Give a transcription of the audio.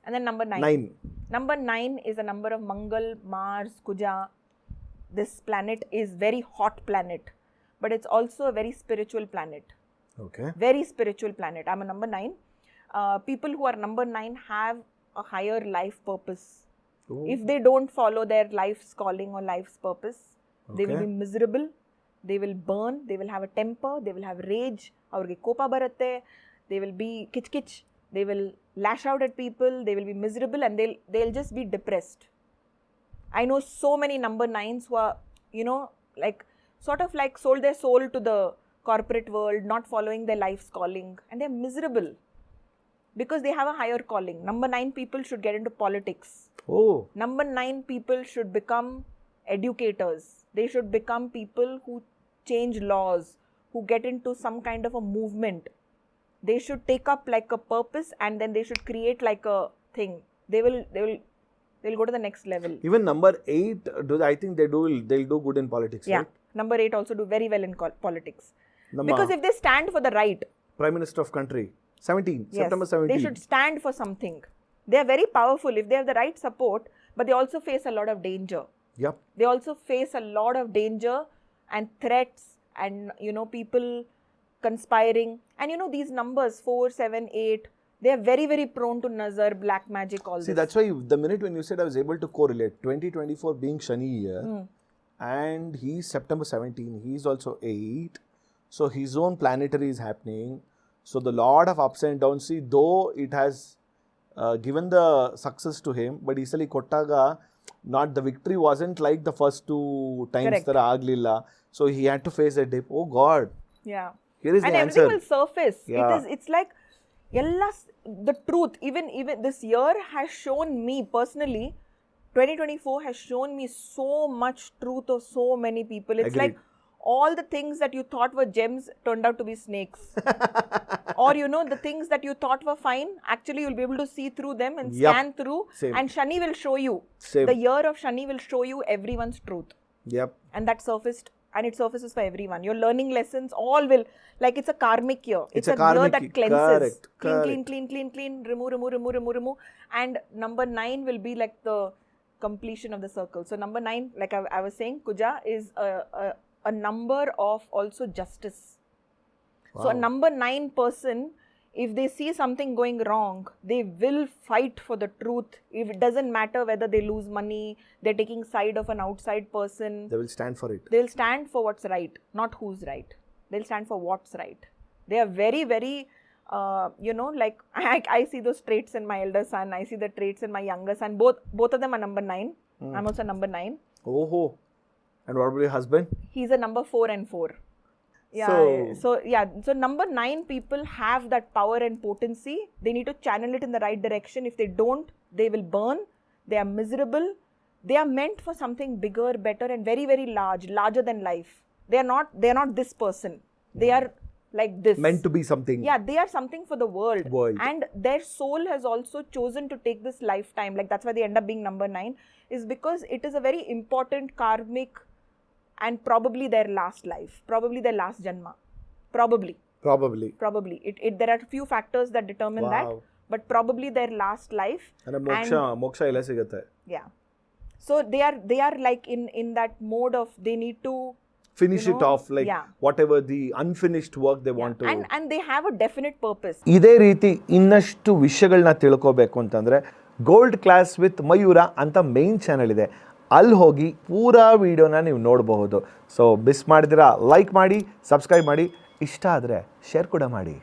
And then number 9. 9. Number 9 is a number of Mangal, Mars, Kuja. This planet is very hot planet, but it's also a very spiritual planet. Okay. Very spiritual planet. I'm a number 9. People who are number 9 have a higher life purpose. Oh. If they don't follow their life's calling or life's purpose, they will be miserable, they will burn, they will have a temper, they will have rage, avrige kopa baratte, they will be kitch, they will lash out at people, they will be miserable, and they'll just be depressed. I know so many number 9s who are, like sort of like sold their soul to the corporate world, not following their life's calling, and they're miserable because they have a higher calling. Number 9 people should get into politics. Oh. Number 9 people should become educators. They should become people who change laws, who get into some kind of a movement. They should take up like a purpose, and then they should create like a thing. They'll go to the next level. Even number 8, I think they'll do good in politics, Yeah. right? Number 8 also do very well in politics. Number Because if they stand for the right, Prime Minister of country, 17, yes, September 17. they should stand for something. They are very powerful if they have the right support, but they also face a lot of danger. Yep. They also face a lot of danger and threats and, people conspiring. And, these numbers, 4, 7, 8, they are very, very prone to nazar, black magic, all See, this. that's why the minute when you said, I was able to correlate 2024 being Shani year, and he's September 17, he's also 8. So his own planetary is happening. So the lot of ups and downs, see, though it has given the success to him, but isali kottaga, not the victory wasn't like the first 2 times. Correct. Tara aglilla. So he had to face a dip. Oh God. Yeah. Here is And the everything answer. will surface. Yeah. It's like, the truth, even this year has shown me personally, 2024 has shown me so much truth of so many people. It's Agreed. like all the things that you thought were gems turned out to be snakes. Or, the things that you thought were fine, actually you'll be able to see through them and Yup. scan through. Same. And Shani will show you. Same. The year of Shani will show you everyone's truth. Yep. And that surfaced. And it surfaces for everyone. Your learning lessons all will, like it's a karmic year. It's a year karmic that year. cleanses. Correct. Clean, remove. And number 9 will be like the completion of the circle. So number 9, like I was saying, Kuja is a number of also justice. Wow. So a number 9 person, if they see something going wrong, they will fight for the truth. If it doesn't matter whether they lose money, they're taking side of an outside person. They will stand for it. They'll stand for what's right, not who's right. They'll stand for what's right. They are very, very, like I see those traits in my elder son. I see the traits in my younger son. Both of them are number 9. I'm also number 9. Oh. And what about your husband? He's a number 4 and 4. Yeah. So number 9 people have that power and potency. They need to channel it in the right direction. If they don't, they will burn. They are miserable. They are meant for something bigger, better, and very, very larger than life. They are not this person. They are like this. Meant to be something. Yeah, they are something for the world. And their soul has also chosen to take this lifetime. Like that's why they end up being number 9, is because it is a very important karmic and probably their last life. Probably their last janma. Probably. There are few factors that determine that. But probably their last life. And moksha ella sigate. Yeah. So they are like in that mode of they need to finish it off, like whatever the unfinished work they want to. And they have a definite purpose. ಇದೇ ರೀತಿ ಇನ್ನಷ್ಟು ವಿಷಯಗಳನ್ನ ತಿಳ್ಕೋಬೇಕು ಅಂತಂದ್ರೆ gold class with Mayura ಅಂತ main channel ಇದೆ, ಅಲ್ಲಿ ಹೋಗಿ ಪೂರಾ ವಿಡಿಯೋನ ನೀವು ನೋಡಬಹುದು. ಸೊ ಮಿಸ್ ಮಾಡಿದಿರಾ ಲೈಕ್ ಮಾಡಿ, ಸಬ್ಸ್ಕ್ರೈಬ್ ಮಾಡಿ, ಇಷ್ಟ ಆದರೆ ಶೇರ್ ಕೂಡ ಮಾಡಿ.